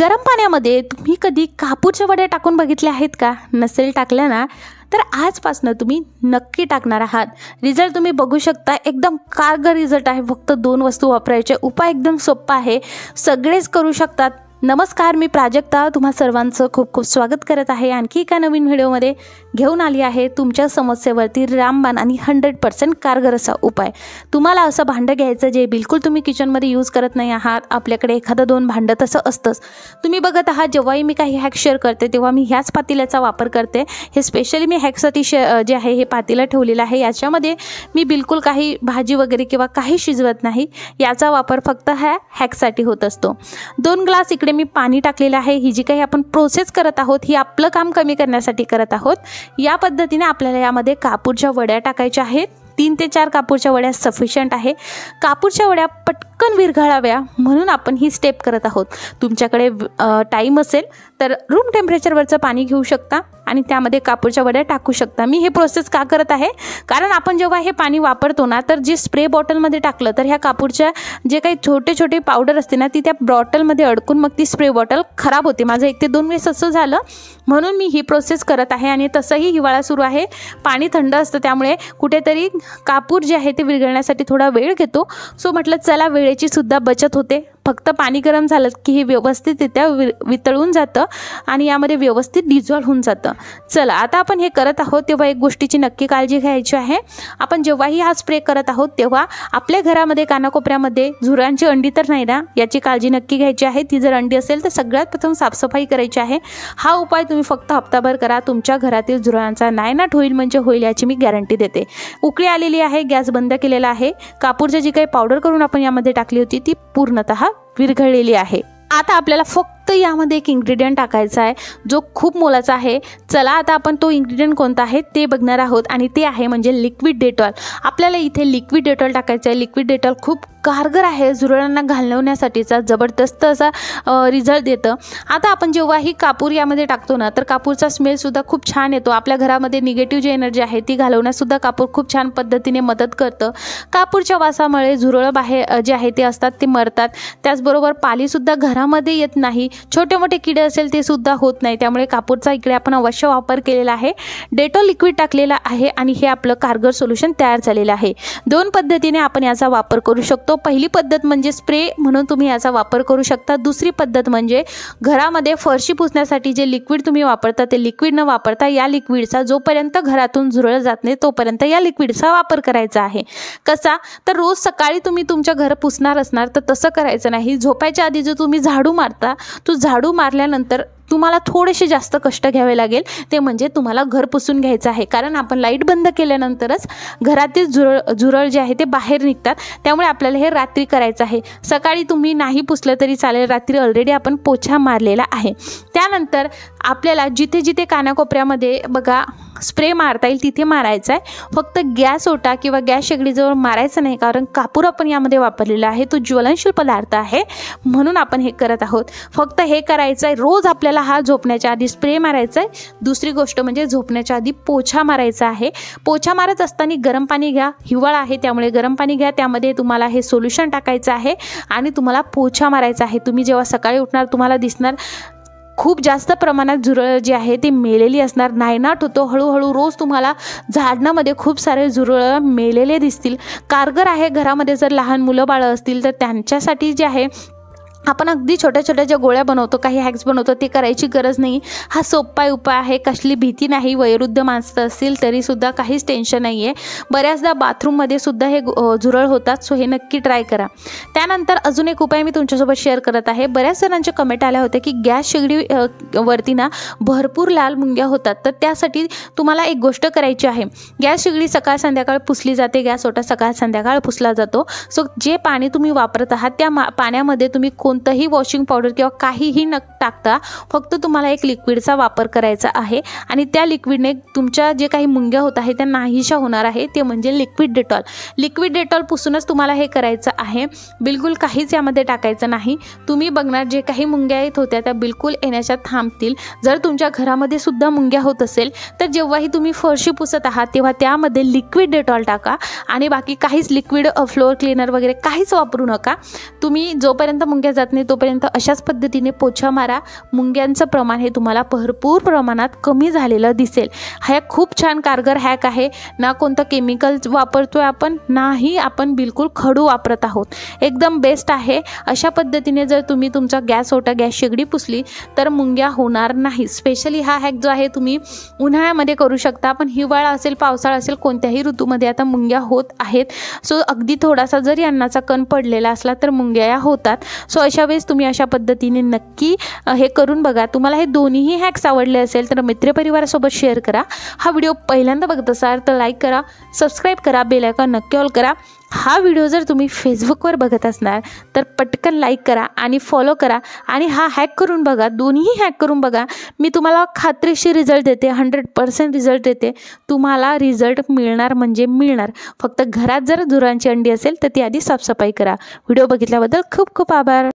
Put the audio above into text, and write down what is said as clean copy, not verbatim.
गरम पाण्यामध्ये तुम्ही कधी कापूरच्या वड्या टाकून बघितल्या आहेत का? नसेल टाकल्या ना तर आजपासून तुम्ही नक्की टाकणार आहात. रिझल्ट तुम्ही बघू शकता, एकदम कारगर रिझल्ट आहे. फक्त 2 वस्तू वापरायचे. उपाय एकदम सोपा आहे, सगळेच करू शकतात. नमस्कार, मी प्राजक्ता तुम्हा सर्वांचं खूप खूप स्वागत करत आहे. आणखी एका नवीन व्हिडिओमध्ये घेऊन आली आहे तुमच्या समस्येवरती रामबाण आणि 100% कारगर असा उपाय. तुम्हाला असं भांडं घ्यायचं जे बिलकुल तुम्ही किचनमध्ये यूज करत नाही आहात. आपल्याकडे एखादं 2 भांडं तसं असतंच. तुम्ही बघत आहात जेव्हाही मी काही हॅक शेअर करते तेव्हा मी ह्याच पातेल्याचा वापर करते. हे स्पेशली मी हॅकसाठी जे आहे हे पातेलं ठेवलेलं आहे. याच्यामध्ये मी बिलकुल काही भाजी वगैरे किंवा काही शिजवत नाही. याचा वापर फक्त ह्या हॅकसाठी होत असतो. 2 ग्लास इकडे मी पाणी टाकलेलं आहे. ही जी काही आपण प्रोसेस करत आहोत ही आपलं काम कमी करण्यासाठी करत आहोत. या पद्धतीने आपल्याला यामध्ये कापूरच्या वड्या टाकायच्या आहेत. 3 ते 4 कापूरच्या वड्या सफिशियंट आहे. कापूरच्या वड्या पटकन विरघळाव्या म्हणून आपण ही स्टेप करत आहोत. तुमच्याकडे टाईम असेल तर रूम टेम्परेचरवरचं पाणी घेऊ शकता आणि त्यामध्ये कापूरच्या वड्या टाकू शकता. मी हे प्रोसेस का करत आहे, कारण आपण जेव्हा हे पाणी वापरतो ना तर जे स्प्रे बॉटलमध्ये टाकलं तर ह्या कापूरच्या जे काही छोटे छोटे पावडर असते ना ती त्या बॉटलमध्ये अडकून मग ती स्प्रे बॉटल खराब होते. माझं 1 ते 2 वेळेस असं झालं, म्हणून मी ही प्रोसेस करत आहे. आणि तसंही हिवाळा सुरू आहे, पाणी थंड असतं, त्यामुळे कुठेतरी कापूर जे आहे ते विरघळण्यासाठी थोडा वेळ घेतो. सो म्हटलं चला वेळेची सुद्धा बचत होते. फक्त पाणी गरम झालं की हे व्यवस्थितरित्या वितळून जातं आणि यामध्ये व्यवस्थित डिझॉल्व होऊन जातं. चला आता आपण हे करत आहोत तेव्हा एक गोष्टीची नक्की काळजी घ्यायची आहे. आपण जेव्हाही हा स्प्रे करत आहोत तेव्हा आपल्या घरामध्ये कानाकोपऱ्यामध्ये झुरळांची अंडी तर नाही ना, याची काळजी नक्की घ्यायची आहे. ती जर अंडी असेल तर सगळ्यात प्रथम साफसफाई करायची आहे. हा उपाय तुम्ही फक्त हप्ताभर करा, तुमच्या घरातील झुरळांचा नायनाट होईल म्हणजे होईल याची मी गॅरंटी देते. उकळी आलेली आहे, गॅस बंद केलेला आहे. कापूरची जी काही पावडर करून आपण यामध्ये टाकली होती ती पूर्णतः विरघळलेली आहे. आता आपल्याला फक्त यामध्ये एक इन्ग्रेडियंट टाकायचा आहे जो खूप मोलाचा आहे. चला आता आपण तो इन्ग्रेडियंट कोणता आहे ते बघणार आहोत आणि ते आहे म्हणजे लिक्विड डेटॉल. आपल्याला इथे लिक्विड डेटॉल टाकायचं आहे. लिक्विड डेटॉल खूप कारगर आहे, झुरळांना घालवण्यासाठीचा जबरदस्त असा रिझल्ट देतं. आता आपण जेव्हाही कापूर यामध्ये टाकतो ना तर कापूरचा स्मेलसुद्धा खूप छान येतो. आपल्या घरामध्ये निगेटिव्ह जी एनर्जी आहे ती घालवण्यासुद्धा कापूर खूप छान पद्धतीने मदत करतं. कापूरच्या वासामुळे झुरळं बाहेर जे आहे ते असतात ते मरतात. त्याचबरोबर पालीसुद्धा घरामध्ये येत नाही. छोटे मोठे किडे असेल ते सुद्धा होत नाही. त्यामुळे कापूरचा इकडे आपण अवश्य वापर केलेला आहे. डेटॉल लिक्विड टाकलेला आहे आणि हे आपलं कारगर सोल्युशन तयार झालेलं आहे. 2 पद्धतीने आपण याचा वापर करू शकतो. पहिली पद्धत म्हणजे स्प्रे म्हणून तुम्ही याचा वापर करू शकता. दुसरी पद्धत म्हणजे घरामध्ये फरशी पुसण्यासाठी जे लिक्विड तुम्ही वापरता ते लिक्विड न वापरता या लिक्विडचा जोपर्यंत घरातून झुरळ जात नाही तोपर्यंत या लिक्विडचा वापर करायचा आहे. कसा तर रोज सकाळी तुम्ही तुमच्या घर पुसणार असणार तर तसं करायचं नाही. झोपायच्या आधी जो तुम्ही झाडू मारता तो झाडू मारल्यानंतर तुम्हाला थोडेसे जास्त कष्ट घ्यावे लागेल. ते म्हणजे तुम्हाला घर पुसून घ्यायचं आहे, कारण आपण लाईट बंद केल्यानंतरच घरातील झुरळ जे आहे ते बाहेर निघतात. त्यामुळे आपल्याला हे रात्री करायचं आहे. सकाळी तुम्ही नाही पुसलं तरी चालेल, रात्री ऑलरेडी आपण पोछा मारलेला आहे. त्यानंतर आपल्याला जिथे जिथे कानाकोपऱ्यामध्ये बघा स्प्रे मारता येईल तिथे मारायचा आहे. फक्त गॅस ओटा किंवा गॅस शेगडीजवळ मारायचं नाही, कारण कापूर आपण यामध्ये वापरलेला आहे तो ज्वलनशील पदार्थ आहे म्हणून आपण हे करत आहोत. फक्त हे करायचं आहे रोज आपल्याला हा झोपण्याच्या आधी स्प्रे मारायचा आहे. दुसरी गोष्ट म्हणजे झोपण्याच्या आधी पोछा मारायचा आहे. पोछा मारत असताना गरम पाणी घ्या. हिवाळा आहे त्यामुळे गरम पाणी घ्या. त्यामध्ये तुम्हाला हे सोल्युशन टाकायचं आहे आणि तुम्हाला पोछा मारायचा आहे. तुम्ही जेव्हा सकाळी उठणार तुम्हाला दिसणार खूप जास्त प्रमाणात झुरळ जे आहे ते मेलेली असणार. नायनाट होतो हळूहळू. रोज तुम्हाला झाडणामध्ये खूप सारे झुरळ मेलेले दिसतील. कारगर आहे. घरामध्ये जर लहान मुलं बाळं असतील तर त्यांच्यासाठी जे आहे आपण अगदी छोट्या छोट्या ज्या गोळ्या बनवतो, काही हॅक्स बनवतो ते करायची गरज नाही. हा सोपा उपाय आहे, कसली भीती नाही. वयोवृद्ध माणसं असतील तरीसुद्धा काहीच टेन्शन नाही आहे. बऱ्याचदा बाथरूममध्ये सुद्धा हे झुरळ होतात. सो हे नक्की ट्राय करा. त्यानंतर अजून एक उपाय मी तुमच्यासोबत शेअर करत आहे. बऱ्याच जणांच्या कमेंट आल्या होत्या की गॅस शेगडी वरती ना भरपूर लाल मुंग्या होतात. तर त्यासाठी तुम्हाला एक गोष्ट करायची आहे. गॅस शेगडी सकाळ संध्याकाळ पुसली जाते, गॅस ओटा सकाळ संध्याकाळ पुसला जातो. सो जे पाणी तुम्ही वापरत आहात त्या पाण्यामध्ये तुम्ही कोणतंही वॉशिंग पावडर किंवा काहीही न टाकता फक्त तुम्हाला एक लिक्विडचा वापर करायचा आहे आणि त्या लिक्विडने तुमच्या जे काही मुंग्या होत आहेत त्या नाहीशा होणार आहे. ते म्हणजे लिक्विड डेटॉल. लिक्विड डेटॉल पुसूनच तुम्हाला हे करायचं आहे. बिलकुल काहीच यामध्ये टाकायचं नाही. तुम्ही बघणार जे काही मुंग्या येत होत्या त्या बिलकुल येण्याच्या थांबतील. जर तुमच्या घरामध्ये सुद्धा मुंग्या होत असेल तर जेव्हाही तुम्ही फरशी पुसत आहात तेव्हा त्यामध्ये लिक्विड डेटॉल टाका आणि बाकी काहीच लिक्विड फ्लोअर क्लीनर वगैरे काहीच वापरू नका. तुम्ही जोपर्यंत मुंग्या जात नाही तोपर्यंत अशाच पद्धतीने पोछा मारा करा, मुंग्यांचं प्रमाण हे तुम्हाला भरपूर प्रमाणात कमी झालेलं दिसेल. हा एक खूप छान कारगर हॅक आहे. ना कोणतं केमिकल वापरतोय आपण, नाही आपण बिलकुल खडू वापरत आहोत. एकदम बेस्ट आहे. अशा पद्धतीने जर तुम्ही तुमचा गॅस शेगडी पुसली तर मुंग्या होणार नाही. स्पेशली हा हॅक जो आहे तुम्ही उन्हाळ्यामध्ये करू शकता, पण हिवाळा असेल, पावसाळा असेल, कोणत्याही ऋतूमध्ये आता मुंग्या होत आहेत. सो अगदी थोडासा जरी अन्नाचा कण पडलेला असला तर मुंग्या या होतात. सो अशा वेळेस तुम्ही अशा पद्धतीने नक्की हे करून बघा. तुम्हाला हे दोन्हीही हॅक्स आवडले असेल तर मित्रपरिवारासोबत शेअर करा. हा व्हिडिओ पहिल्यांदा बघत असाल तर लाईक करा, सबस्क्राईब करा, बेल आयकॉन नक्की ऑल करा. हा व्हिडिओ जर तुम्ही फेसबुकवर बघत असणार तर पटकन लाईक करा आणि फॉलो करा आणि हा हॅक करून बघा. दोन्ही हॅक करून बघा. मी तुम्हाला खात्रीशीर रिझल्ट देते, 100% रिझल्ट देते. तुम्हाला रिझल्ट मिळणार म्हणजे मिळणार. फक्त घरात जर धुरांची अंडी असेल तर ती आधी साफसफाई करा. व्हिडिओ बघितल्याबद्दल खूप खूप आभार.